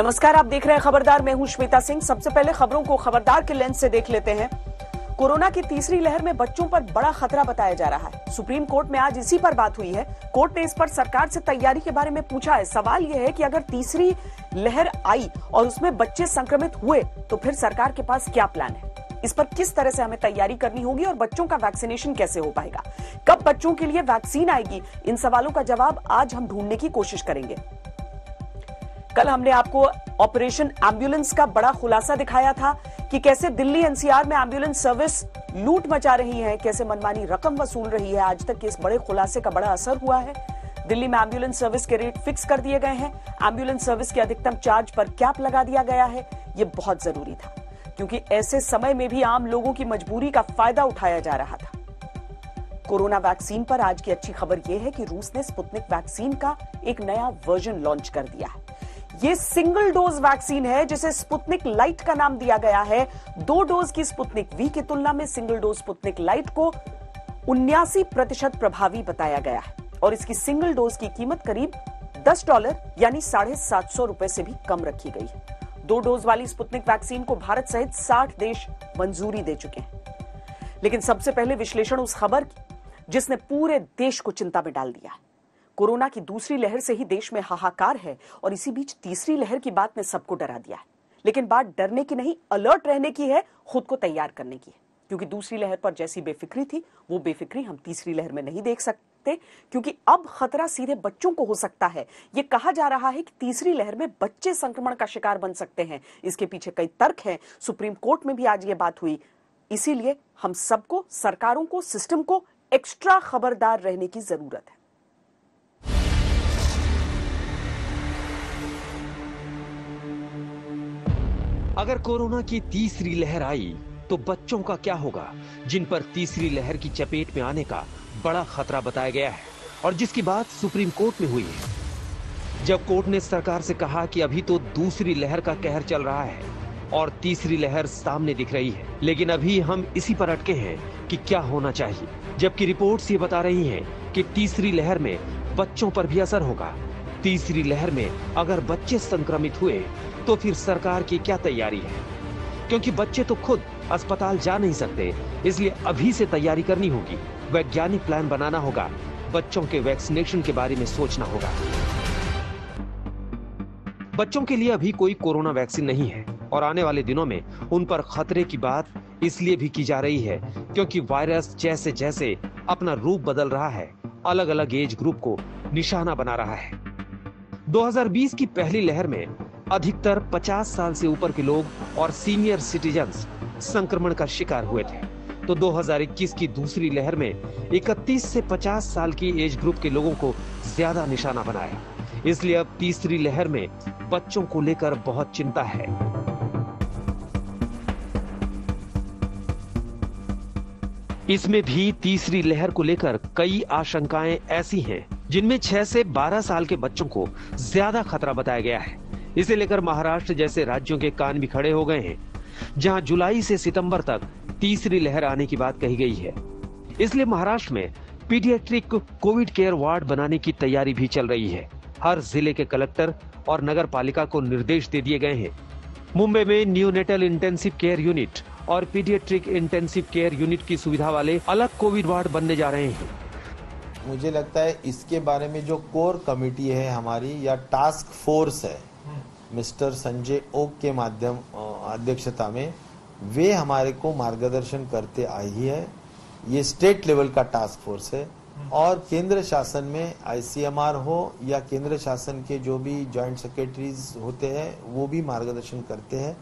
नमस्कार, आप देख रहे हैं खबरदार। मैं हूं श्वेता सिंह। सबसे पहले खबरों को खबरदार के लेंस से देख लेते हैं। कोरोना की तीसरी लहर में बच्चों पर बड़ा खतरा बताया जा रहा है। सुप्रीम कोर्ट में आज इसी पर बात हुई है। कोर्ट ने इस पर सरकार से तैयारी के बारे में पूछा है। सवाल यह है कि अगर तीसरी लहर आई और उसमें बच्चे संक्रमित हुए तो फिर सरकार के पास क्या प्लान है, इस पर किस तरह से हमें तैयारी करनी होगी और बच्चों का वैक्सीनेशन कैसे हो पाएगा, कब बच्चों के लिए वैक्सीन आएगी। इन सवालों का जवाब आज हम ढूंढने की कोशिश करेंगे। कल हमने आपको ऑपरेशन एम्बुलेंस का बड़ा खुलासा दिखाया था कि कैसे दिल्ली एनसीआर में एम्बुलेंस सर्विस लूट मचा रही है, कैसे मनमानी रकम वसूल रही है। आज तक के इस बड़े खुलासे का बड़ा असर हुआ है। दिल्ली में एम्बुलेंस सर्विस के रेट फिक्स कर दिए गए हैं। एम्बुलेंस सर्विस के अधिकतम चार्ज पर कैप लगा दिया गया है। यह बहुत जरूरी था क्योंकि ऐसे समय में भी आम लोगों की मजबूरी का फायदा उठाया जा रहा था। कोरोना वैक्सीन पर आज की अच्छी खबर यह है कि रूस ने स्पुतनिक वैक्सीन का एक नया वर्जन लॉन्च कर दिया है। ये सिंगल डोज वैक्सीन है जिसे स्पुतनिक लाइट का नाम दिया गया है। 2 डोज की स्पुतनिक वी की तुलना में सिंगल डोज स्पुतनिक लाइट को 79% प्रभावी बताया गया है और इसकी सिंगल डोज की कीमत करीब $10 यानी $750 से भी कम रखी गई है। 2 डोज वाली स्पुतनिक वैक्सीन को भारत सहित 60 देश मंजूरी दे चुके हैं। लेकिन सबसे पहले विश्लेषण उस खबर की जिसने पूरे देश को चिंता में डाल दिया है। कोरोना की दूसरी लहर से ही देश में हाहाकार है और इसी बीच तीसरी लहर की बात ने सबको डरा दिया है। लेकिन बात डरने की नहीं, अलर्ट रहने की है, खुद को तैयार करने की है। क्योंकि दूसरी लहर पर जैसी बेफिक्री थी वो बेफिक्री हम तीसरी लहर में नहीं देख सकते, क्योंकि अब खतरा सीधे बच्चों को हो सकता है। यह कहा जा रहा है कि तीसरी लहर में बच्चे संक्रमण का शिकार बन सकते हैं। इसके पीछे कई तर्क हैं। सुप्रीम कोर्ट में भी आज यह बात हुई। इसीलिए हम सबको, सरकारों को, सिस्टम को एक्स्ट्रा खबरदार रहने की जरूरत है। अगर कोरोना की तीसरी लहर आई तो बच्चों का क्या होगा, जिन पर तीसरी लहर की चपेट में आने का बड़ा खतरा बताया गया है और जिसकी बात सुप्रीम कोर्ट में हुई है। जब कोर्ट ने सरकार से कहा कि अभी तो दूसरी लहर का कहर चल रहा है और तीसरी लहर सामने दिख रही है, लेकिन अभी हम इसी पर अटके हैं कि क्या होना चाहिए, जबकि रिपोर्ट्स ये बता रही हैं कि तीसरी लहर में बच्चों पर भी असर होगा। तीसरी लहर में अगर बच्चे संक्रमित हुए तो फिर सरकार की क्या तैयारी है, क्योंकि बच्चे तो खुद अस्पताल जा नहीं सकते, इसलिए अभी से तैयारी करनी होगी। वैज्ञानिक प्लान बनाना होगा, बच्चों के वैक्सीनेशन के बारे में सोचना होगा। बच्चों के लिए अभी कोई कोरोना वैक्सीन नहीं है और आने वाले दिनों में उन पर खतरे की बात इसलिए भी की जा रही है क्योंकि वायरस जैसे जैसे अपना रूप बदल रहा है, अलग अलग एज ग्रुप को निशाना बना रहा है। 2020 की पहली लहर में अधिकतर 50 साल से ऊपर के लोग और सीनियर सिटीजन्स संक्रमण का शिकार हुए थे, तो 2021 की दूसरी लहर में 31 से 50 साल की एज ग्रुप के लोगों को ज्यादा निशाना बनाया। इसलिए अब तीसरी लहर में बच्चों को लेकर बहुत चिंता है। इसमें भी तीसरी लहर को लेकर कई आशंकाएं ऐसी हैं जिनमें 6 से 12 साल के बच्चों को ज्यादा खतरा बताया गया है। इसे लेकर महाराष्ट्र जैसे राज्यों के कान भी खड़े हो गए हैं, जहां जुलाई से सितंबर तक तीसरी लहर आने की बात कही गई है। इसलिए महाराष्ट्र में पीडियाट्रिक कोविड केयर वार्ड बनाने की तैयारी भी चल रही है। हर जिले के कलेक्टर और नगर पालिका को निर्देश दे दिए गए हैं। मुंबई में न्यूनेटल इंटेंसिव केयर यूनिट और पीडियाट्रिक इंटेंसिव केयर यूनिट की सुविधा वाले अलग कोविड वार्ड बनने जा रहे हैं। मुझे लगता है इसके बारे में जो कोर कमेटी है हमारी या टास्क फोर्स है, मिस्टर संजय ओक के माध्यम अध्यक्षता में, वे हमारे को मार्गदर्शन करते आई है। ये स्टेट लेवल का टास्क फोर्स है और केंद्र शासन में आईसीएमआर हो या केंद्र शासन के जो भी जॉइंट सेक्रेटरीज होते हैं वो भी मार्गदर्शन करते हैं।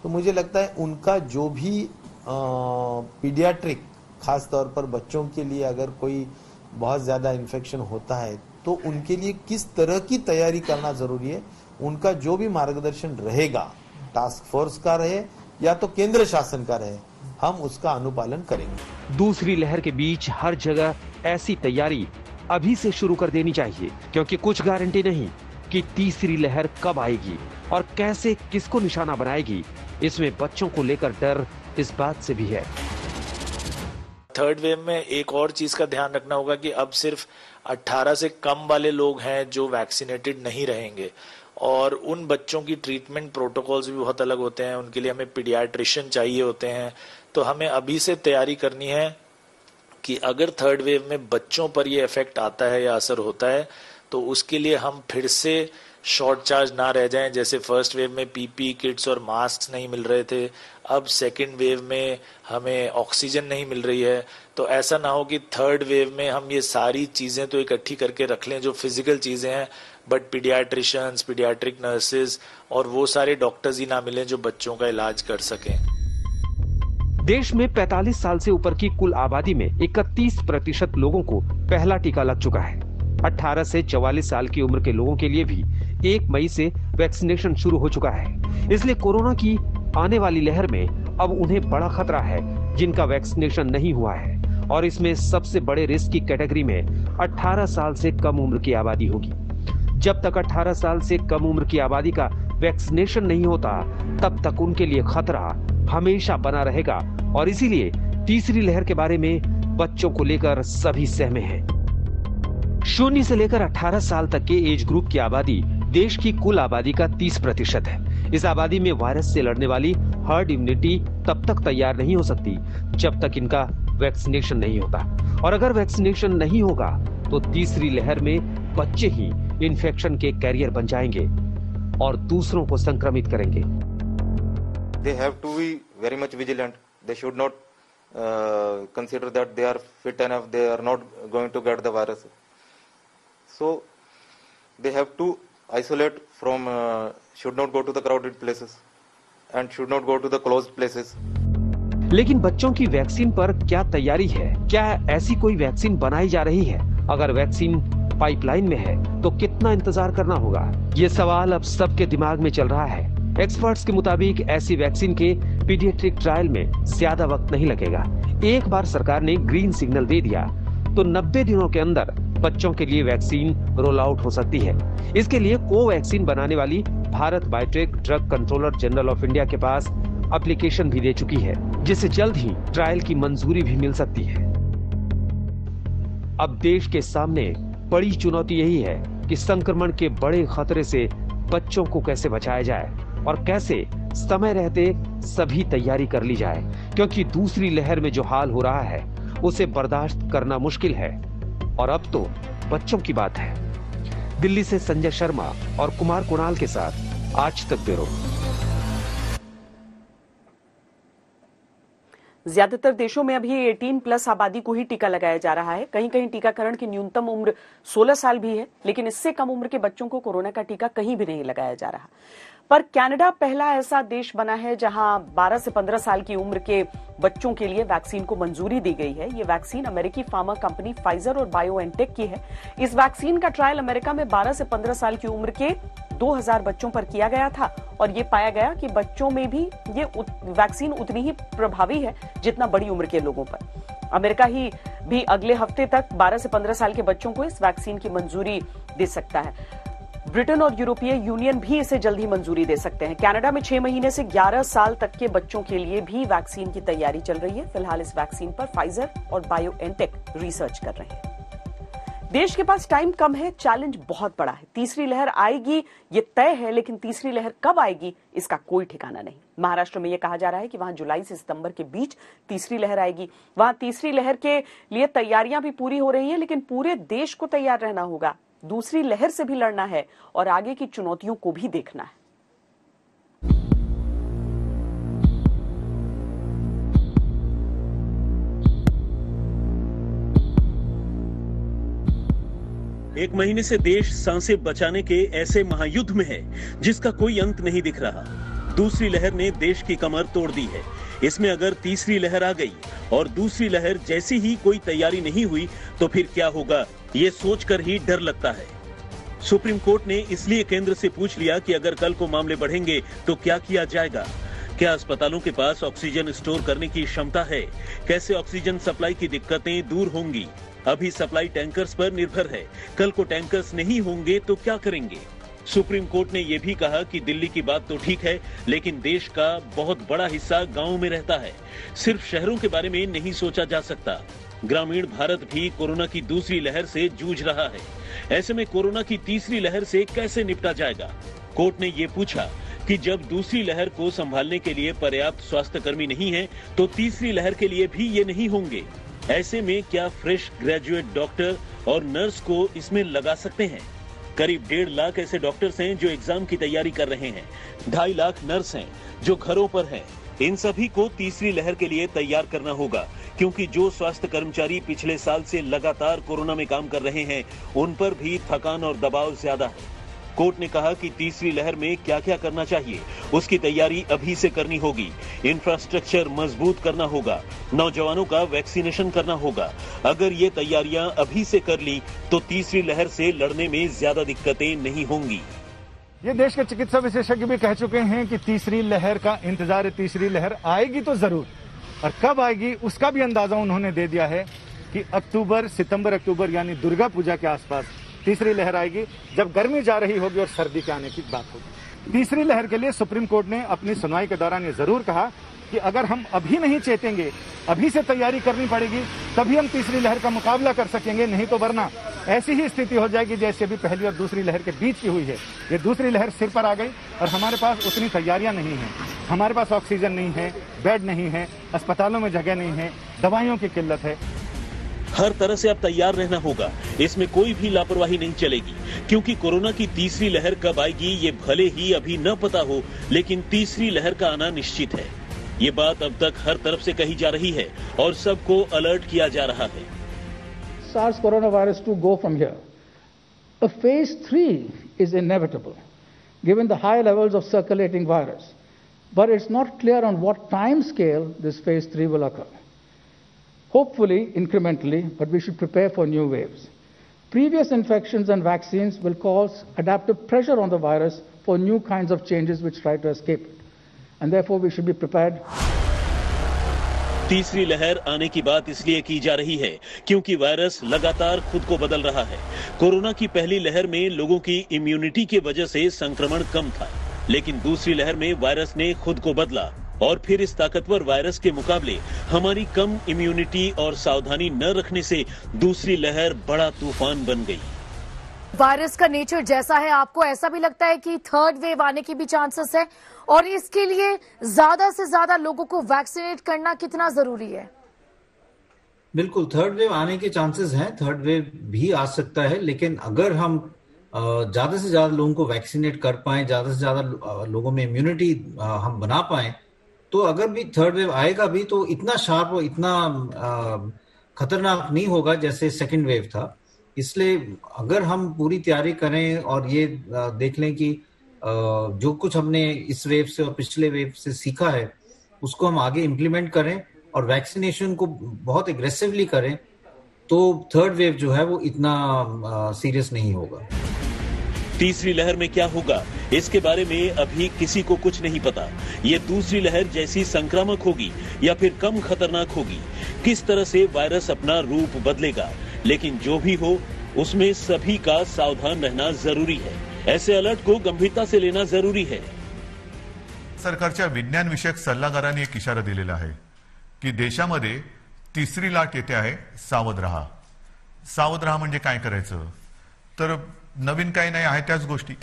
तो मुझे लगता है उनका जो भी पीडियाट्रिक, खास तौर पर बच्चों के लिए अगर कोई बहुत ज्यादा इन्फेक्शन होता है तो उनके लिए किस तरह की तैयारी करना जरूरी है, उनका जो भी मार्गदर्शन रहेगा, टास्क फोर्स का रहे या तो केंद्र शासन का रहे, हम उसका अनुपालन करेंगे। दूसरी लहर के बीच हर जगह ऐसी तैयारी अभी से शुरू कर देनी चाहिए, क्योंकि कुछ गारंटी नहीं कि तीसरी लहर कब आएगी और कैसे किसको निशाना बनाएगी। इसमें बच्चों को लेकर डर इस बात से भी है। थर्ड वेव में एक और चीज का ध्यान रखना होगा कि अब सिर्फ 18 से कम वाले लोग हैं जो वैक्सीनेटेड नहीं रहेंगे, और उन बच्चों की ट्रीटमेंट प्रोटोकॉल्स भी बहुत अलग होते हैं, उनके लिए हमें पीडियाट्रिशियन चाहिए होते हैं। तो हमें अभी से तैयारी करनी है कि अगर थर्ड वेव में बच्चों पर ये इफेक्ट आता है या असर होता है तो उसके लिए हम फिर से शॉर्ट चार्ज ना रह जाएं। जैसे फर्स्ट वेव में पीपी किट्स और मास्क नहीं मिल रहे थे, अब सेकंड वेव में हमें ऑक्सीजन नहीं मिल रही है। तो ऐसा ना हो कि थर्ड वेव में हम ये सारी चीजें तो इकट्ठी करके रख लें जो फिजिकल चीजें हैं, बट पीडियाट्रिशियंस, पीडियाट्रिक नर्सेज और वो सारे डॉक्टर्स ही ना मिलें जो बच्चों का इलाज कर सकें। देश में 45 साल से ऊपर की कुल आबादी में 31% लोगों को पहला टीका लग चुका है। 18 से 44 साल की उम्र के लोगों के लिए भी 1 मई से वैक्सीनेशन शुरू हो चुका है। इसलिए कोरोना की आने वाली लहर में अब उन्हें बड़ा खतरा है जिनका वैक्सीनेशन नहीं हुआ है, और इसमें सबसे बड़े रिस्क की कैटेगरी में 18 साल से कम उम्र की आबादी होगी। जब तक 18 साल से कम उम्र की आबादी का वैक्सीनेशन नहीं होता तब तक उनके लिए खतरा हमेशा बना रहेगा, और इसीलिए तीसरी लहर के बारे में बच्चों को लेकर सभी सहमे हैं। 0 से लेकर 18 साल तक के एज ग्रुप की आबादी देश की कुल आबादी का 30% है। इस आबादी में वायरस से लड़ने वाली हर्ड इम्यूनिटी तब तक तैयार नहीं हो सकती जब तक इनका वैक्सीनेशन नहीं होता, और अगर वैक्सीनेशन नहीं होगा तो तीसरी लहर में बच्चे ही इन्फेक्शन के कैरियर बन जाएंगे और दूसरों को संक्रमित करेंगे। They have to be very much vigilant. They should not consider that they are fit enough. They are not going to get the virus. So they have to isolate from. Should not go to the crowded places and should not go to the closed places. लेकिन बच्चों की vaccine पर क्या तैयारी है? क्या ऐसी कोई वैक्सीन बनाई जा रही है? अगर वैक्सीन पाइपलाइन में है तो कितना इंतजार करना होगा? ये सवाल अब सबके दिमाग में चल रहा है। एक्सपर्ट्स के मुताबिक ऐसी वैक्सीन के पीडियाट्रिक ट्रायल में ज्यादा वक्त नहीं लगेगा। एक बार सरकार ने ग्रीन सिग्नल दे दिया तो 90 दिनों के अंदर बच्चों के लिए वैक्सीन रोल आउट हो सकती है। इसके लिए कोवैक्सीन बनाने वाली Bharat biotech drug controller general of India के पास एप्लीकेशन भी दे चुकी है, जिसे जल्द ही ट्रायल की मंजूरी भी मिल सकती है। अब देश के सामने बड़ी चुनौती यही है कि संक्रमण के बड़े खतरे से बच्चों को कैसे बचाया जाए और कैसे समय रहते सभी तैयारी कर ली जाए, क्योंकि दूसरी लहर में जो हाल हो रहा है उसे बर्दाश्त करना मुश्किल है। और अब तो बच्चों की बात है। दिल्ली से संजय शर्मा और कुमार कुणाल के साथ आज तक ब्यूरो। ज्यादातर देशों में अभी 18+ आबादी को ही टीका लगाया जा रहा है। कहीं कहीं टीकाकरण की न्यूनतम उम्र 16 साल भी है, लेकिन इससे कम उम्र के बच्चों को कोरोना का टीका कहीं भी नहीं लगाया जा रहा। पर कनाडा पहला ऐसा देश बना है जहां 12 से 15 साल की उम्र के बच्चों के लिए वैक्सीन को मंजूरी दी गई है। ये वैक्सीन अमेरिकी फार्मा कंपनी फाइजर और बायोएनटेक की है। इस वैक्सीन का ट्रायल अमेरिका में 12 से 15 साल की उम्र के 2000 बच्चों पर किया गया था और ये पाया गया कि बच्चों में भी ये वैक्सीन उतनी ही प्रभावी है जितना बड़ी उम्र के लोगों पर। अमेरिका ही भी अगले हफ्ते तक 12 से 15 साल के बच्चों को इस वैक्सीन की मंजूरी दे सकता है। ब्रिटेन और यूरोपीय यूनियन भी इसे जल्द ही मंजूरी दे सकते हैं। कनाडा में 6 महीने से 11 साल तक के बच्चों के लिए भी वैक्सीन की तैयारी चल रही है। फिलहाल इस वैक्सीन पर फाइजर और बायोएनटेक रिसर्च कर रहे हैं। देश के पास टाइम कम है, चैलेंज बहुत बड़ा है। तीसरी लहर आएगी ये तय है, लेकिन तीसरी लहर कब आएगी इसका कोई ठिकाना नहीं। महाराष्ट्र में यह कहा जा रहा है कि वहां जुलाई से सितंबर के बीच तीसरी लहर आएगी। वहां तीसरी लहर के लिए तैयारियां भी पूरी हो रही हैं, लेकिन पूरे देश को तैयार रहना होगा। दूसरी लहर से भी लड़ना है और आगे की चुनौतियों को भी देखना है। एक महीने से देश सांसें बचाने के ऐसे महायुद्ध में है जिसका कोई अंत नहीं दिख रहा। दूसरी लहर ने देश की कमर तोड़ दी है। इसमें अगर तीसरी लहर आ गई और दूसरी लहर जैसी ही कोई तैयारी नहीं हुई तो फिर क्या होगा, ये सोचकर ही डर लगता है। सुप्रीम कोर्ट ने इसलिए केंद्र से पूछ लिया कि अगर कल को मामले बढ़ेंगे तो क्या किया जाएगा। क्या अस्पतालों के पास ऑक्सीजन स्टोर करने की क्षमता है? कैसे ऑक्सीजन सप्लाई की दिक्कतें दूर होंगी? अभी सप्लाई टैंकर्स पर निर्भर है, कल को टैंकर्स नहीं होंगे तो क्या करेंगे? सुप्रीम कोर्ट ने यह भी कहा कि दिल्ली की बात तो ठीक है, लेकिन देश का बहुत बड़ा हिस्सा गांव में रहता है। सिर्फ शहरों के बारे में नहीं सोचा जा सकता। ग्रामीण भारत भी कोरोना की दूसरी लहर से जूझ रहा है। ऐसे में कोरोना की तीसरी लहर से कैसे निपटा जाएगा? कोर्ट ने ये पूछा कि जब दूसरी लहर को संभालने के लिए पर्याप्त स्वास्थ्यकर्मी नहीं है, तो तीसरी लहर के लिए भी ये नहीं होंगे। ऐसे में क्या फ्रेश ग्रेजुएट डॉक्टर और नर्स को इसमें लगा सकते हैं? करीब 1.5 लाख ऐसे डॉक्टर्स हैं जो एग्जाम की तैयारी कर रहे हैं। 2.5 लाख नर्स हैं जो घरों पर हैं। इन सभी को तीसरी लहर के लिए तैयार करना होगा, क्योंकि जो स्वास्थ्य कर्मचारी पिछले साल से लगातार कोरोना में काम कर रहे हैं, उन पर भी थकान और दबाव ज्यादा है। कोर्ट ने कहा कि तीसरी लहर में क्या क्या करना चाहिए, उसकी तैयारी अभी से करनी होगी। इंफ्रास्ट्रक्चर मजबूत करना होगा, नौजवानों का वैक्सीनेशन करना होगा। अगर ये तैयारियां अभी से कर ली तो तीसरी लहर से लड़ने में ज्यादा दिक्कतें नहीं होंगी। ये देश के चिकित्सा विशेषज्ञ भी कह चुके हैं कि तीसरी लहर का इंतजार है, तीसरी लहर आएगी तो जरूर, और कब आएगी उसका भी अंदाजा उन्होंने दे दिया है कि सितंबर अक्टूबर यानी दुर्गा पूजा के आसपास तीसरी लहर आएगी, जब गर्मी जा रही होगी और सर्दी के आने की बात होगी। तीसरी लहर के लिए सुप्रीम कोर्ट ने अपनी सुनवाई के दौरान ये जरूर कहा कि अगर हम अभी नहीं चेतेंगे, अभी से तैयारी करनी पड़ेगी, तभी हम तीसरी लहर का मुकाबला कर सकेंगे, नहीं तो वरना ऐसी ही स्थिति हो जाएगी जैसे अभी पहली और दूसरी लहर के बीच की हुई है। ये दूसरी लहर सिर पर आ गई और हमारे पास उतनी तैयारियां नहीं है, हमारे पास ऑक्सीजन नहीं है, बेड नहीं है, अस्पतालों में जगह नहीं है, दवाइयों की किल्लत है। हर तरह से अब तैयार रहना होगा, इसमें कोई भी लापरवाही नहीं चलेगी, क्योंकि कोरोना की तीसरी लहर कब आएगी ये भले ही अभी न पता हो, लेकिन तीसरी लहर का आना निश्चित है। ये बात अब तक हर तरफ से कही जा रही है और सबको अलर्ट किया जा रहा है। SARS coronavirus to go from here. A phase 3 is inevitable, given the high levels of circulating virus, but it's not clear on what time scale this phase 3 will occur. Hopefully, incrementally, but we should prepare for new waves. Previous infections and vaccines will cause adaptive pressure on the virus for new kinds of changes which try to escape it. And therefore, we should be prepared. तीसरी लहर आने की बात इसलिए की जा रही है क्योंकि वायरस लगातार खुद को बदल रहा है। कोरोना की पहली लहर में लोगों की इम्यूनिटी की वजह से संक्रमण कम था, लेकिन दूसरी लहर में वायरस ने खुद को बदला और फिर इस ताकतवर वायरस के मुकाबले हमारी कम इम्यूनिटी और सावधानी न रखने से दूसरी लहर बड़ा तूफान बन गई। वायरस का नेचर जैसा है, आपको ऐसा भी लगता है कि थर्ड वेव आने की भी चांसेस है, और इसके लिए ज्यादा से ज्यादा लोगों को वैक्सीनेट करना कितना जरूरी है? बिल्कुल, थर्ड वेव आने के चांसेस हैं, थर्ड वेव भी आ सकता है, लेकिन अगर हम ज्यादा से ज्यादा लोगों को वैक्सीनेट कर पाए, ज्यादा से ज्यादा लोगों में इम्यूनिटी हम बना पाए, तो अगर भी थर्ड वेव आएगा भी तो इतना शार्प और इतना खतरनाक नहीं होगा जैसे सेकेंड वेव था। इसलिए अगर हम पूरी तैयारी करें और ये देख लें कि जो कुछ हमने इस वेव से और पिछले वेव से सीखा है उसको हम आगे इम्प्लीमेंट करें और वैक्सीनेशन को बहुत एग्रेसिवली करें, तो थर्ड वेव जो है वो इतना सीरियस नहीं होगा। तीसरी लहर में क्या होगा इसके बारे में अभी किसी को कुछ नहीं पता। ये दूसरी लहर जैसी संक्रामक होगी या फिर कम खतरनाक होगी, किस तरह से वायरस अपना रूप बदलेगा, लेकिन जो भी हो उसमें सभी का सावधान रहना जरूरी है। ऐसे अलर्ट को गंभीरता से लेना जरूरी है। सरकारच्या विज्ञान विषयक सल्लागारांनी एक इशारा दिलेला आहे की देशामध्ये तिसरी लाट येते आहे, सावध रहा। सावध रहा म्हणजे काय करायचं, तर नवीन काही नाही आहे त्याच गोष्टी।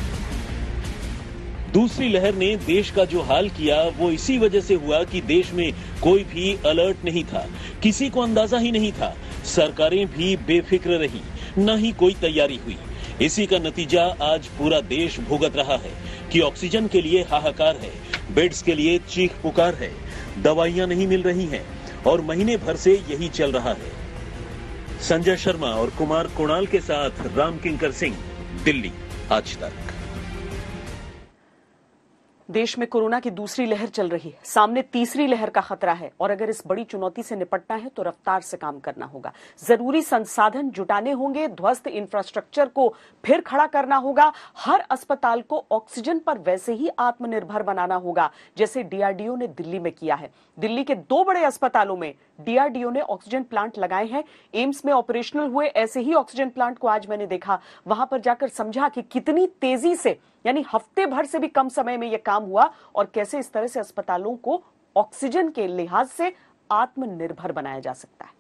दूसरी लहर ने देश का जो हाल किया वो इसी वजह से हुआ कि देश में कोई भी अलर्ट नहीं था, किसी को अंदाजा ही नहीं था, सरकारें भी बेफिक्र रही, न ही कोई तैयारी हुई। इसी का नतीजा आज पूरा देश भुगत रहा है कि ऑक्सीजन के लिए हाहाकार है, बेड्स के लिए चीख पुकार है, दवाइयां नहीं मिल रही हैं और महीने भर से यही चल रहा है। संजय शर्मा और कुमार कुणाल के साथ राम किंकर सिंह, दिल्ली, आज तक। देश में कोरोना की दूसरी लहर चल रही है, सामने तीसरी लहर का खतरा है, और अगर इस बड़ी चुनौती से निपटना है तो रफ्तार से काम करना होगा। जरूरी संसाधन जुटाने होंगे, ध्वस्त इंफ्रास्ट्रक्चर को फिर खड़ा करना होगा, हर अस्पताल को ऑक्सीजन पर वैसे ही आत्मनिर्भर बनाना होगा जैसे डीआरडीओ ने दिल्ली में किया है। दिल्ली के 2 बड़े अस्पतालों में डीआरडीओ ने ऑक्सीजन प्लांट लगाए हैं। एम्स में ऑपरेशनल हुए ऐसे ही ऑक्सीजन प्लांट को आज मैंने देखा, वहां पर जाकर समझा कि कितनी तेजी से, यानी हफ्ते भर से भी कम समय में यह काम हुआ और कैसे इस तरह से अस्पतालों को ऑक्सीजन के लिहाज से आत्मनिर्भर बनाया जा सकता है।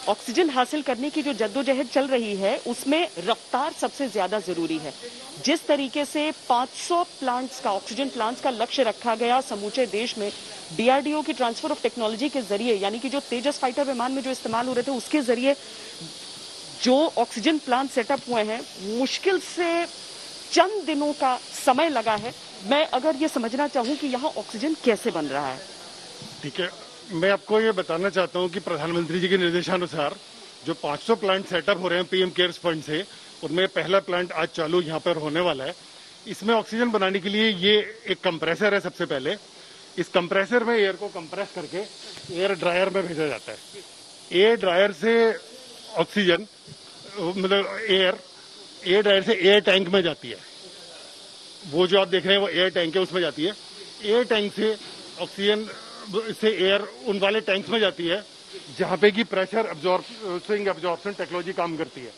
ऑक्सीजन हासिल करने की जो जद्दोजहद चल रही है उसमें रफ्तार सबसे ज्यादा जरूरी है। जिस तरीके से 500 प्लांट्स का, ऑक्सीजन प्लांट्स का लक्ष्य रखा गया समूचे देश में, डीआरडीओ की ट्रांसफर ऑफ टेक्नोलॉजी के जरिए, यानी कि जो तेजस फाइटर विमान में जो इस्तेमाल हो रहे थे उसके जरिए जो ऑक्सीजन प्लांट सेटअप हुए हैं, मुश्किल से चंद दिनों का समय लगा है। मैं अगर ये समझना चाहूं कि यहाँ ऑक्सीजन कैसे बन रहा है। ठीक है, मैं आपको ये बताना चाहता हूं कि प्रधानमंत्री जी के निर्देशानुसार जो 500 प्लांट सेटअप हो रहे हैं पीएम केयर्स फंड से, उनमें पहला प्लांट आज चालू यहाँ पर होने वाला है। इसमें ऑक्सीजन बनाने के लिए ये एक कंप्रेसर है। सबसे पहले इस कंप्रेसर में एयर को कंप्रेस करके एयर ड्रायर में भेजा जाता है। एयर ड्रायर से ऑक्सीजन, मतलब एयर ड्रायर से एयर टैंक में जाती है। वो जो आप देख रहे हैं वो एयर टैंक है, उसमें जाती है। एयर टैंक से ऑक्सीजन से एयर उन वाले टैंक्स में जाती है जहां पे की प्रेशर एब्जॉर्प्शन टेक्नोलॉजी काम करती है।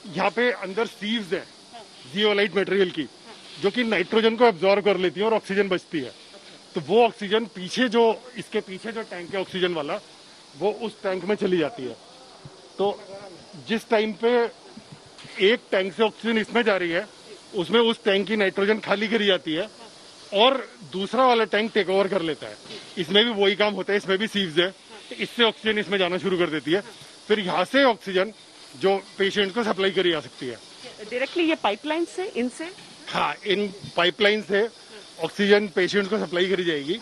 यहाँ पे अंदर सीव्स है जियोलाइट मटेरियल की, जो कि नाइट्रोजन को एब्जॉर्ब कर लेती है और ऑक्सीजन बचती है। तो वो ऑक्सीजन इसके पीछे जो टैंक है ऑक्सीजन वाला, वो उस टैंक में चली जाती है। तो जिस टाइम पे एक टैंक से ऑक्सीजन इसमें जा रही है, उसमें उस टैंक की नाइट्रोजन खाली करी जाती है और दूसरा वाला टैंक टेक ओवर कर लेता है। इसमें भी वही काम होता है, इसमें भी सीव्स है। इससे ऑक्सीजन इसमें जाना शुरू कर देती है। फिर यहाँ से ऑक्सीजन जो पेशेंट को सप्लाई करी जा सकती है डायरेक्टली। ये पाइपलाइन से, इनसे, हाँ, इन पाइपलाइन से ऑक्सीजन पेशेंट को सप्लाई करी जाएगी।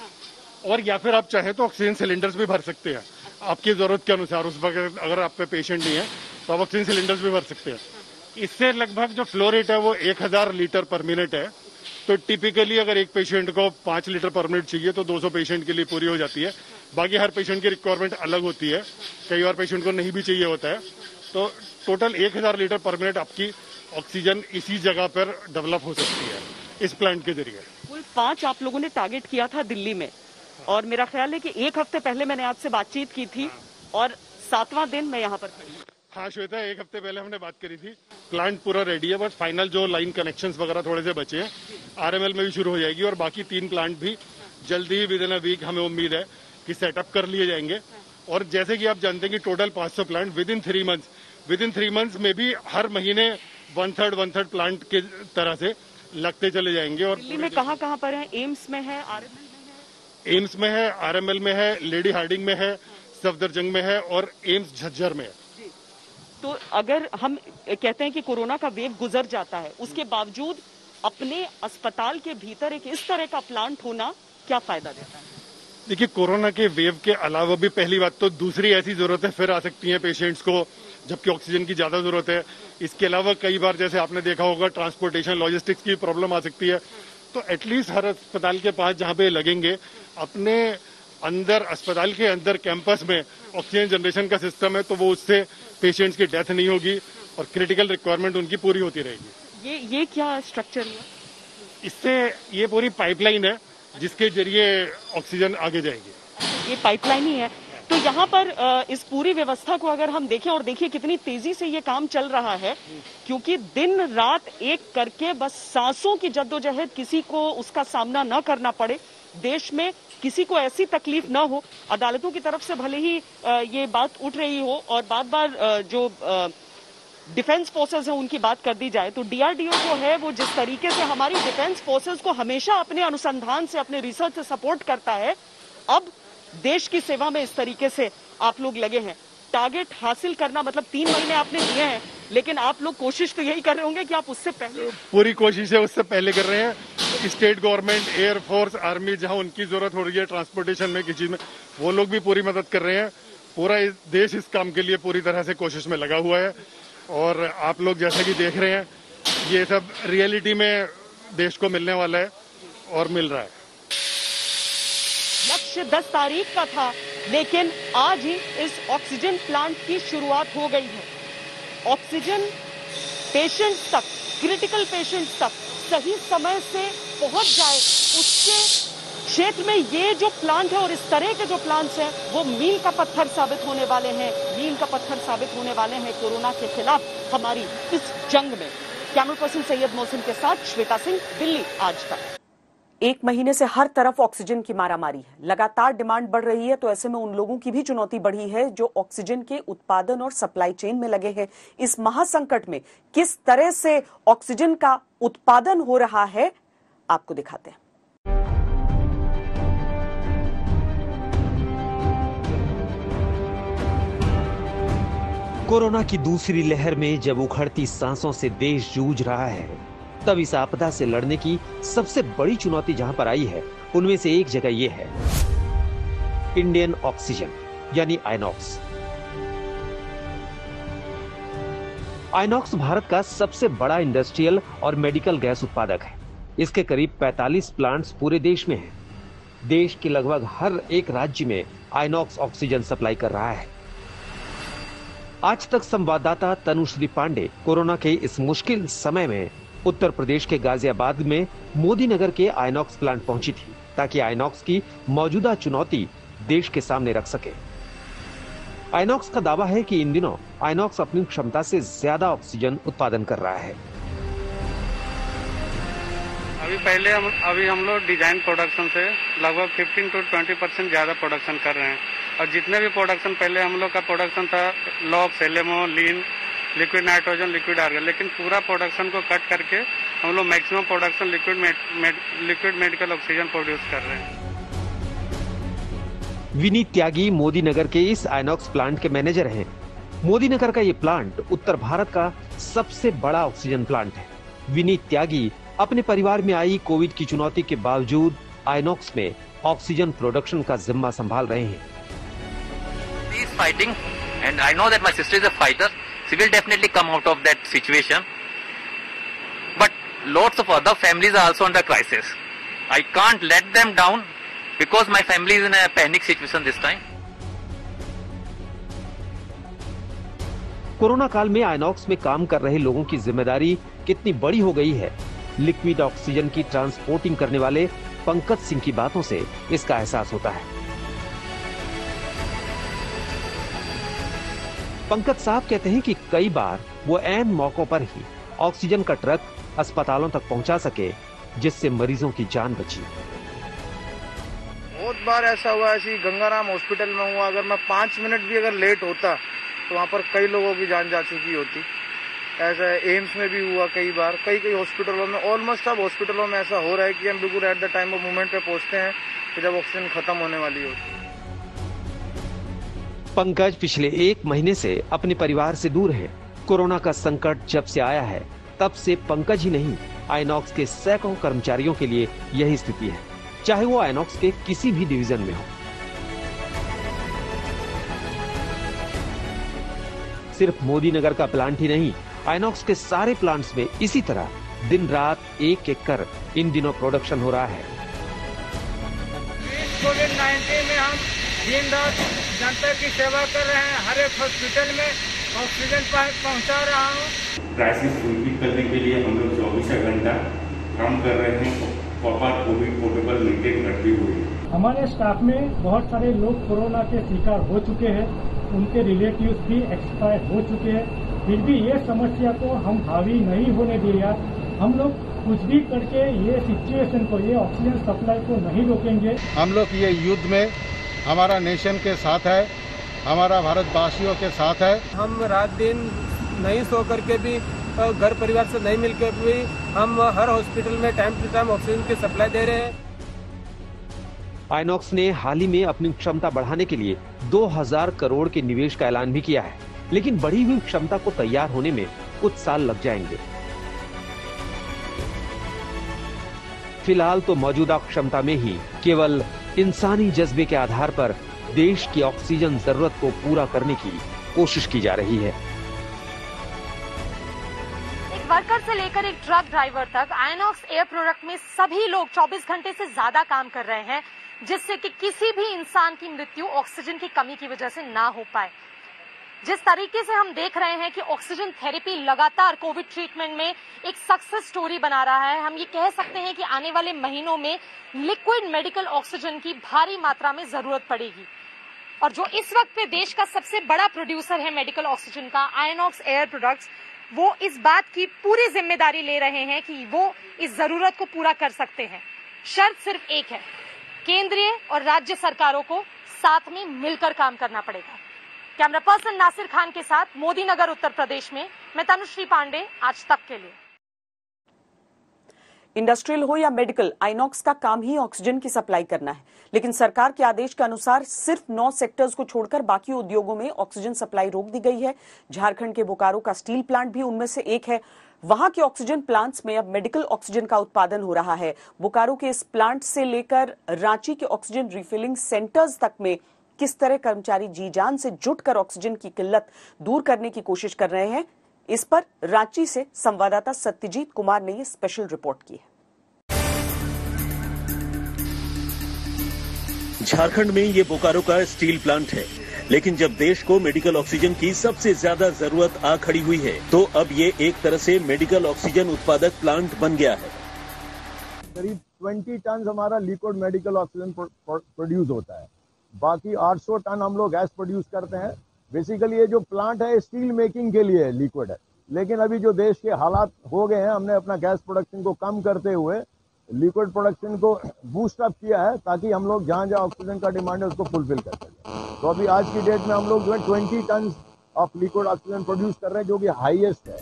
और या फिर आप चाहे तो ऑक्सीजन सिलेंडर्स भी भर सकते हैं आपकी जरूरत के अनुसार। उस वक्त अगर आप पे पेशेंट नहीं है तो आप ऑक्सीजन सिलेंडर्स भी भर सकते हैं। इससे लगभग जो फ्लो रेट है वो 1000 लीटर पर मिनट है। तो टिपिकली अगर एक पेशेंट को 5 लीटर पर मिनट चाहिए तो 200 पेशेंट के लिए पूरी हो जाती है। बाकी हर पेशेंट की रिक्वायरमेंट अलग होती है, कई बार पेशेंट को नहीं भी चाहिए होता है। तो टोटल 1000 लीटर पर मिनट आपकी ऑक्सीजन इसी जगह पर डेवलप हो सकती है इस प्लांट के जरिए। कुल 5 आप लोगों ने टारगेट किया था दिल्ली में, और मेरा ख्याल है कि 1 हफ्ते पहले मैंने आपसे बातचीत की थी और 7वां दिन मैं यहाँ पर खड़ी। हाँ श्वेता, 1 हफ्ते पहले हमने बात करी थी। प्लांट पूरा रेडी है, बस फाइनल जो लाइन कनेक्शंस वगैरह थोड़े से बचे हैं। आरएमएल में भी शुरू हो जाएगी और बाकी 3 प्लांट भी जल्दी ही विद इन अ वीक हमें उम्मीद है कि सेटअप कर लिए जाएंगे। और जैसे कि आप जानते हैं कि total 500 plant with in 3 months में भी हर महीने 1/3 प्लांट के तरह से लगते चले जाएंगे। और दिल्ली में कहाँ पर है? एम्स में है, आरएमएल में है? एम्स में है, आरएमएल में है, लेडी हार्डिंग में है, सफदरजंग में है और एम्स झज्जर में है। तो अगर हम कहते हैं कि कोरोना का वेव गुजर जाता है, उसके बावजूद अपने अस्पताल के भीतर एक इस तरह का प्लांट होना क्या फायदा देता है? देखिए, कोरोना के वेव के अलावा भी पहली बात तो दूसरी ऐसी जरूरतें फिर आ सकती हैं पेशेंट्स को, जबकि ऑक्सीजन की ज्यादा जरूरत है। इसके अलावा कई बार जैसे आपने देखा होगा ट्रांसपोर्टेशन लॉजिस्टिक्स की प्रॉब्लम आ सकती है। तो एटलीस्ट हर अस्पताल के पास जहां पे लगेंगे, अपने अंदर अस्पताल के अंदर कैंपस में ऑक्सीजन जनरेशन का सिस्टम है, तो वो उससे पेशेंट्स की डेथ नहीं होगी और क्रिटिकल रिक्वायरमेंट उनकी पूरी होती रहेगी। ये क्या स्ट्रक्चर है? इससे ये पूरी पाइपलाइन है जिसके जरिए ऑक्सीजन आगे जाएगी। ये पाइपलाइन ही है। तो यहाँ पर इस पूरी व्यवस्था को अगर हम देखें, और देखिए कितनी तेजी से ये काम चल रहा है, क्योंकि दिन रात एक करके बस सांसों की जद्दोजहद, किसी को उसका सामना न करना पड़े, देश में किसी को ऐसी तकलीफ न हो। अदालतों की तरफ से भले ही ये बात उठ रही हो और बार बार जो डिफेंस फोर्सेस हैं उनकी बात कर दी जाए, तो डीआरडीओ जो है वो जिस तरीके से हमारी डिफेंस फोर्सेस को हमेशा अपने अनुसंधान से, अपने रिसर्च से सपोर्ट करता है, अब देश की सेवा में इस तरीके से आप लोग लगे हैं। टारगेट हासिल करना मतलब 3 महीने आपने दिए हैं, लेकिन आप लोग कोशिश तो यही कर रहे होंगे कि आप उससे पहले, पूरी कोशिश है उससे पहले कर रहे हैं। स्टेट गवर्नमेंट, एयरफोर्स, आर्मी, जहां उनकी जरूरत हो रही है ट्रांसपोर्टेशन में, किसी चीज में, वो लोग भी पूरी मदद कर रहे हैं। पूरा देश इस काम के लिए पूरी तरह से कोशिश में लगा हुआ है। और आप लोग जैसा कि देख रहे हैं, ये सब रियलिटी में देश को मिलने वाला है और मिल रहा है। लक्ष्य 10 तारीख का था, लेकिन आज ही इस ऑक्सीजन प्लांट की शुरुआत हो गई है। ऑक्सीजन पेशेंट्स तक, क्रिटिकल पेशेंट्स तक सही समय से पहुंच जाए, उसके क्षेत्र में ये जो प्लांट है और इस तरह के जो प्लांट्स हैं, वो मील का पत्थर साबित होने वाले हैं, मील का पत्थर साबित होने वाले हैं कोरोना के खिलाफ हमारी इस जंग में। कैमरा पर्सन सैयद मोहसिन के साथ श्वेता सिंह, दिल्ली आज तक। एक महीने से हर तरफ ऑक्सीजन की मारामारी है, लगातार डिमांड बढ़ रही है, तो ऐसे में उन लोगों की भी चुनौती बढ़ी है जो ऑक्सीजन के उत्पादन और सप्लाई चेन में लगे हैं। इस महासंकट में किस तरह से ऑक्सीजन का उत्पादन हो रहा है, आपको दिखाते हैं। कोरोना की दूसरी लहर में जब उखड़ती सांसों से देश जूझ रहा है, तब इस आपदा से लड़ने की सबसे बड़ी चुनौती जहां पर आई है, उनमें से एक जगह यह है इंडियन ऑक्सीजन यानी आइनॉक्स। आइनॉक्स भारत का सबसे बड़ा इंडस्ट्रियल और मेडिकल गैस उत्पादक है। इसके करीब 45 प्लांट्स पूरे देश में हैं। देश के लगभग हर एक राज्य में आइनॉक्स ऑक्सीजन सप्लाई कर रहा है। आज तक संवाददाता तनुश्री पांडे कोरोना के इस मुश्किल समय में उत्तर प्रदेश के गाजियाबाद में मोदी नगर के आइनॉक्स प्लांट पहुंची थी, ताकि आइनॉक्स की मौजूदा चुनौती देश के सामने रख सके। आइनॉक्स का दावा है कि इन दिनों आइनॉक्स अपनी क्षमता से ज्यादा ऑक्सीजन उत्पादन कर रहा है। अभी हम लोग डिजाइन प्रोडक्शन से लगभग 15 to 20% ज्यादा प्रोडक्शन कर रहे हैं, और जितने भी प्रोडक्शन पहले हम लोग का प्रोडक्शन था लॉक्स, एलएमओ, लीन, लिक्विड नाइट्रोजन, लिक्विड आर्गन, लेकिन पूरा प्रोडक्शन को कट करके हम लोग maximum production liquid medical oxygen produce कर रहे हैं। विनीत त्यागी मोदी नगर के इस आइनॉक्स प्लांट के मैनेजर हैं। मोदी नगर का ये प्लांट उत्तर भारत का सबसे बड़ा ऑक्सीजन प्लांट है। विनीत त्यागी अपने परिवार में आई कोविड की चुनौती के बावजूद आइनॉक्स में ऑक्सीजन प्रोडक्शन का जिम्मा संभाल रहे हैं। He is fighting, and I know that my sister is a fighter. She will definitely come out of that situation. But lots of other families are also under crisis. I can't let them down because my family is in a panic situation this time. Corona काल में आइनॉक्स में काम कर रहे लोगों की जिम्मेदारी कितनी बड़ी हो गई है, लिक्विड ऑक्सीजन की ट्रांसपोर्टिंग करने वाले पंकज सिंह की बातों से इसका एहसास होता है। पंकज साहब कहते हैं कि कई बार वो ऐन मौकों पर ही ऑक्सीजन का ट्रक अस्पतालों तक पहुंचा सके, जिससे मरीजों की जान बची। बहुत बार ऐसा हुआ, ऐसी गंगाराम हॉस्पिटल में हुआ, अगर मैं 5 मिनट भी अगर लेट होता तो वहाँ पर कई लोगों की जान जा चुकी होती। ऐसा एम्स में भी हुआ कई बार, कई हॉस्पिटलों में, ऑलमोस्ट सब हॉस्पिटलों में ऐसा हो रहा है कि हम बिल्कुल at the time of movement पे पहुंचते हैं कि जब ऑक्सीजन खत्म होने वाली होती है। पंकज पिछले 1 महीने से अपने परिवार से दूर हैं। कोरोना का संकट जब से आया है, तब से पंकज ही नहीं, आइनॉक्स के सैकड़ों कर्मचारियों के लिए यही स्थिति है, चाहे वो आइनॉक्स के किसी भी डिवीजन में हो। सिर्फ मोदी नगर का प्लांट ही नहीं, आइनॉक्स के सारे प्लांट्स में इसी तरह दिन रात एक एक कर इन दिनों प्रोडक्शन हो रहा है। कोविड-19 में हम दिन रात जनता की सेवा कर रहे हैं, हर एक हॉस्पिटल में ऑक्सीजन पहुंचा रहा हूँ। क्राइसिस सुनिश्चित करने के लिए हम लोग 24 घंटा काम कर रहे हैं, प्रॉपर कोविड प्रोटोकॉल मेंटेन करते हुए। हमारे स्टाफ में बहुत सारे लोग कोरोना के शिकार हो चुके हैं, उनके रिलेटिव्स भी एक्सपायर हो चुके हैं, फिर भी ये समस्या को हम हावी नहीं होने दिया। हम लोग कुछ भी करके ये सिचुएशन को, ये ऑक्सीजन सप्लाई को नहीं रोकेंगे। हम लोग ये युद्ध में हमारा नेशन के साथ है, हमारा भारतवासियों के साथ है। हम रात दिन नहीं सो करके भी, घर परिवार से नहीं मिलकर भी हम हर हॉस्पिटल में टाइम टू टाइम ऑक्सीजन की सप्लाई दे रहे हैं। आइनॉक्स ने हाल ही में अपनी क्षमता बढ़ाने के लिए 2000 करोड़ के निवेश का ऐलान भी किया है, लेकिन बढ़ी हुई क्षमता को तैयार होने में कुछ साल लग जाएंगे। फिलहाल तो मौजूदा क्षमता में ही केवल इंसानी जज्बे के आधार पर देश की ऑक्सीजन जरूरत को पूरा करने की कोशिश की जा रही है। एक वर्कर से लेकर एक ट्रक ड्राइवर तक आइनॉक्स एयर प्रोडक्ट में सभी लोग 24 घंटे से ज्यादा काम कर रहे हैं, जिससे कि किसी भी इंसान की मृत्यु ऑक्सीजन की कमी की वजह से ना हो पाए। जिस तरीके से हम देख रहे हैं कि ऑक्सीजन थेरेपी लगातार कोविड ट्रीटमेंट में एक सक्सेस स्टोरी बना रहा है, हम ये कह सकते हैं कि आने वाले महीनों में लिक्विड मेडिकल ऑक्सीजन की भारी मात्रा में जरूरत पड़ेगी। और जो इस वक्त पे देश का सबसे बड़ा प्रोड्यूसर है मेडिकल ऑक्सीजन का, आइनॉक्स एयर प्रोडक्ट्स, वो इस बात की पूरी जिम्मेदारी ले रहे हैं कि वो इस जरूरत को पूरा कर सकते हैं। शर्त सिर्फ एक है, केंद्रीय और राज्य सरकारों को साथ में मिलकर काम करना पड़ेगा। कैमरा पर्सन नासिर खान के साथ मोदी नगर उत्तर प्रदेश में मैं तनुश्री पांडे, आज तक के लिए। इंडस्ट्रियल हो या मेडिकल, आइनॉक्स का काम ही ऑक्सीजन की सप्लाई करना है, लेकिन सरकार के आदेश के अनुसार सिर्फ 9 सेक्टर्स को छोड़कर बाकी उद्योगों में ऑक्सीजन सप्लाई रोक दी गई है। झारखंड के बोकारो का स्टील प्लांट भी उनमें से एक है। वहां के ऑक्सीजन प्लांट्स में अब मेडिकल ऑक्सीजन का उत्पादन हो रहा है। बोकारो के इस प्लांट से लेकर रांची के ऑक्सीजन रिफिलिंग सेंटर्स तक में किस तरह कर्मचारी जी जान से जुटकर ऑक्सीजन की किल्लत दूर करने की कोशिश कर रहे हैं, इस पर रांची से संवाददाता सत्यजीत कुमार ने ये स्पेशल रिपोर्ट की है। झारखंड में ये बोकारो का स्टील प्लांट है, लेकिन जब देश को मेडिकल ऑक्सीजन की सबसे ज्यादा जरूरत आ खड़ी हुई है, तो अब ये एक तरह से मेडिकल ऑक्सीजन उत्पादक प्लांट बन गया है। करीब 20 टन हमारा लिक्विड मेडिकल ऑक्सीजन प्रोड्यूस होता है, बाकी 800 टन हम लोग गैस प्रोड्यूस करते हैं। बेसिकली ये जो प्लांट है स्टील मेकिंग के लिए लिक्विड है, लेकिन अभी जो देश के हालात हो गए हैं, हमने अपना गैस प्रोडक्शन को कम करते हुए लिक्विड प्रोडक्शन को बूस्ट अप किया है, ताकि हम लोग जहां जहां ऑक्सीजन का डिमांड है उसको फुलफिल कर सकें। तो अभी आज की डेट में हम लोग जो है 20 ton of liquid oxygen produce कर रहे हैं, जो कि हाईएस्ट है।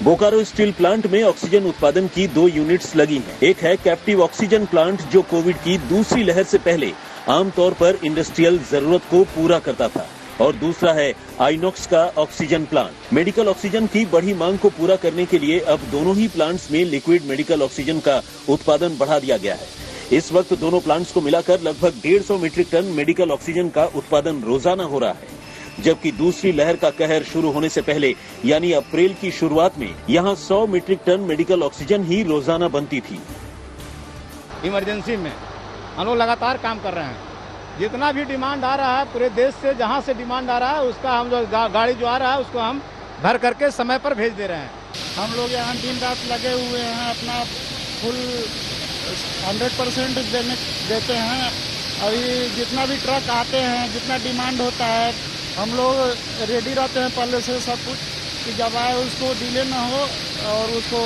बोकारो स्टील प्लांट में ऑक्सीजन उत्पादन की 2 यूनिट्स लगी हैं। एक है कैप्टिव ऑक्सीजन प्लांट, जो कोविड की दूसरी लहर से पहले आमतौर पर इंडस्ट्रियल जरूरत को पूरा करता था, और दूसरा है आइनॉक्स का ऑक्सीजन प्लांट। मेडिकल ऑक्सीजन की बढ़ी मांग को पूरा करने के लिए अब दोनों ही प्लांट्स में लिक्विड मेडिकल ऑक्सीजन का उत्पादन बढ़ा दिया गया है। इस वक्त दोनों प्लांट्स को मिलाकर लगभग 150 मीट्रिक टन मेडिकल ऑक्सीजन का उत्पादन रोजाना हो रहा है, जबकि दूसरी लहर का कहर शुरू होने से पहले यानी अप्रैल की शुरुआत में यहाँ 100 मीट्रिक टन मेडिकल ऑक्सीजन ही रोजाना बनती थी। इमरजेंसी में हम लोग लगातार काम कर रहे हैं। जितना भी डिमांड आ रहा है पूरे देश से, जहां से डिमांड आ रहा है उसका हम लोग गाड़ी जो आ रहा है उसको हम भर करके समय पर भेज दे रहे हैं। हम लोग यहाँ दिन रात लगे हुए हैं, अपना फुल 100% देते हैं। अभी जितना भी ट्रक आते हैं, जितना डिमांड होता है, हम लोग रेडी रहते हैं पहले से सब कुछ, कि जब आए उसको डिले ना हो और उसको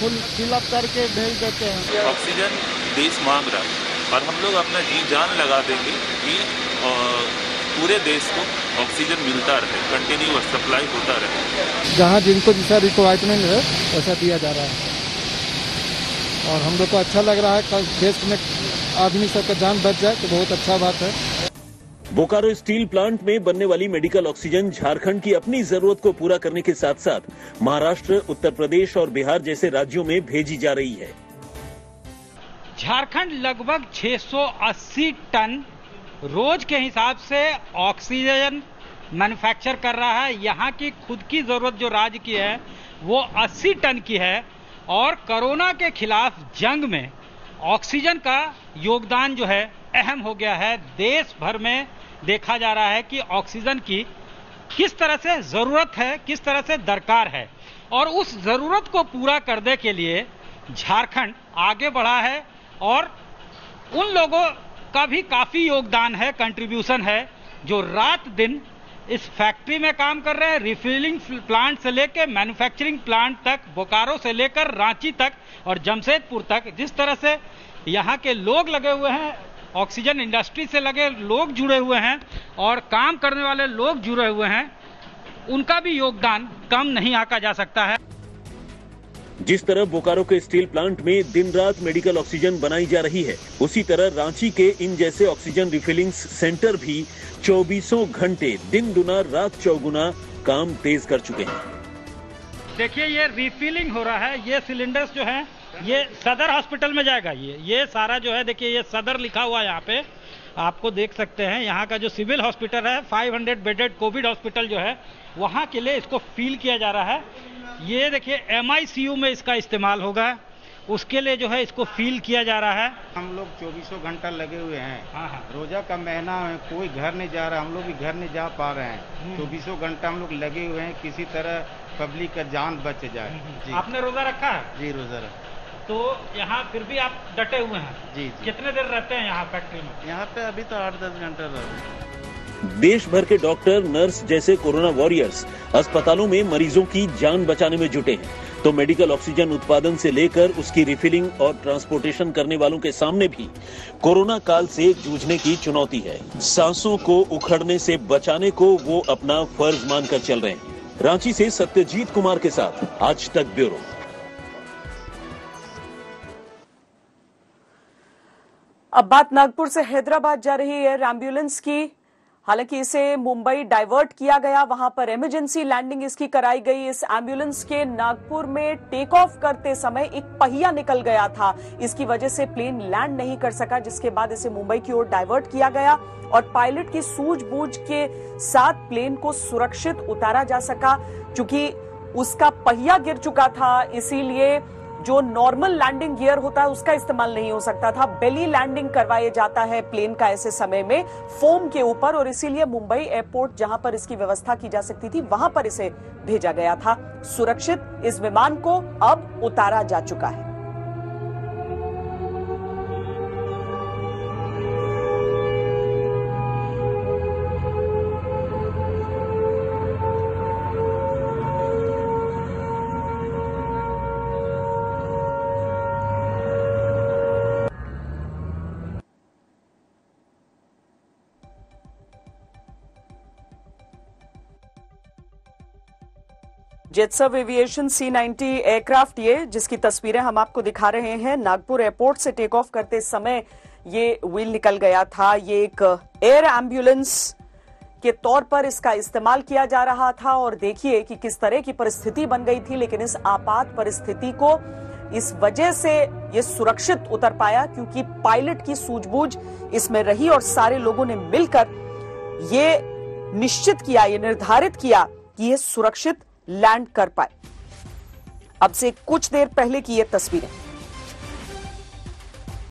फुल फिलअप करके भेज देते हैं। ऑक्सीजन देश मांग रहा है और हम लोग अपना जी जान लगा देंगे कि पूरे देश को ऑक्सीजन मिलता रहे, कंटिन्यूअस सप्लाई होता रहे। जहाँ जिनको जैसा रिक्वायरमेंट है वैसा दिया जा रहा है, और हम लोग को अच्छा लग रहा है। कल देश में आदमी सबका जान बच जाए तो बहुत अच्छा बात है। बोकारो स्टील प्लांट में बनने वाली मेडिकल ऑक्सीजन झारखंड की अपनी जरूरत को पूरा करने के साथ साथ महाराष्ट्र, उत्तर प्रदेश और बिहार जैसे राज्यों में भेजी जा रही है। झारखंड लगभग 680 टन रोज के हिसाब से ऑक्सीजन मैन्युफैक्चर कर रहा है। यहाँ की खुद की जरूरत जो राज्य की है वो 80 टन की है, और कोरोना के खिलाफ जंग में ऑक्सीजन का योगदान जो है अहम हो गया है। देश भर में देखा जा रहा है कि ऑक्सीजन की किस तरह से जरूरत है, किस तरह से दरकार है, और उस जरूरत को पूरा करने के लिए झारखंड आगे बढ़ा है। और उन लोगों का भी काफी योगदान है, कंट्रीब्यूशन है, जो रात दिन इस फैक्ट्री में काम कर रहे हैं। रिफिलिंग प्लांट से लेकर मैन्युफैक्चरिंग प्लांट तक, बोकारो से लेकर रांची तक और जमशेदपुर तक, जिस तरह से यहाँ के लोग लगे हुए हैं, ऑक्सीजन इंडस्ट्री से लगे लोग जुड़े हुए हैं और काम करने वाले लोग जुड़े हुए हैं, उनका भी योगदान कम नहीं आंका जा सकता है। जिस तरह बोकारो के स्टील प्लांट में दिन रात मेडिकल ऑक्सीजन बनाई जा रही है, उसी तरह रांची के इन जैसे ऑक्सीजन रिफिलिंग सेंटर भी 24 घंटे दिन दुना रात चौगुना काम तेज कर चुके हैं। देखिए ये रिफिलिंग हो रहा है। ये सिलेंडर्स जो है ये सदर हॉस्पिटल में जाएगा। ये सारा जो है, देखिए ये सदर लिखा हुआ है यहाँ पे, आपको देख सकते हैं। यहाँ का जो सिविल हॉस्पिटल है, 500 बेडेड कोविड हॉस्पिटल जो है, वहाँ के लिए इसको फील किया जा रहा है। ये देखिए MICU में इसका इस्तेमाल होगा, उसके लिए जो है इसको फील किया जा रहा है। हम लोग 24 घंटा लगे हुए हैं। रोजा का महीना है, कोई घर नहीं जा रहा, हम लोग भी घर नहीं जा पा रहे हैं। 24 घंटा हम लोग लगे हुए हैं, किसी तरह पब्लिक का जान बच जाए। आपने रोजा रखा है? जी रोजा रखा। तो यहाँ फिर भी आप डटे हुए हैं? जी। कितने देर रहते हैं यहाँ फैक्ट्री में? यहाँ पे अभी तो 8-10 घंटा रहते। देश भर के डॉक्टर, नर्स जैसे कोरोना वॉरियर्स अस्पतालों में मरीजों की जान बचाने में जुटे हैं। तो मेडिकल ऑक्सीजन उत्पादन से लेकर उसकी रिफिलिंग और ट्रांसपोर्टेशन करने वालों के सामने भी कोरोना काल से जूझने की चुनौती है। सांसों को उखड़ने से बचाने को वो अपना फर्ज मानकर चल रहे हैं। रांची से सत्यजीत कुमार के साथ आज तक ब्यूरो। अब बात नागपुर से हैदराबाद जा रही एयर एम्बुलेंस की। हालांकि इसे मुंबई डाइवर्ट किया गया, वहां पर इमरजेंसी लैंडिंग इसकी कराई गई। इस एम्बुलेंस के नागपुर में टेक ऑफ करते समय एक पहिया निकल गया था, इसकी वजह से प्लेन लैंड नहीं कर सका, जिसके बाद इसे मुंबई की ओर डाइवर्ट किया गया और पायलट की सूझबूझ के साथ प्लेन को सुरक्षित उतारा जा सका। चूंकि उसका पहिया गिर चुका था, इसीलिए जो नॉर्मल लैंडिंग गियर होता है उसका इस्तेमाल नहीं हो सकता था। बेली लैंडिंग करवाया जाता है प्लेन का ऐसे समय में फोम के ऊपर, और इसीलिए मुंबई एयरपोर्ट जहां पर इसकी व्यवस्था की जा सकती थी वहां पर इसे भेजा गया था। सुरक्षित इस विमान को अब उतारा जा चुका है। जेटसर्व एविएशन C-90 एयरक्राफ्ट, ये जिसकी तस्वीरें हम आपको दिखा रहे हैं, नागपुर एयरपोर्ट से टेक ऑफ करते समय ये व्हील निकल गया था। ये एक एयर एम्बुलेंस के तौर पर इसका इस्तेमाल किया जा रहा था और देखिए कि किस तरह की परिस्थिति बन गई थी। लेकिन इस आपात परिस्थिति को इस वजह से ये सुरक्षित उतर पाया क्योंकि पायलट की सूझबूझ इसमें रही और सारे लोगों ने मिलकर ये निश्चित किया, ये निर्धारित किया कि ये सुरक्षित लैंड कर पाए। अब से कुछ देर पहले की ये तस्वीरें।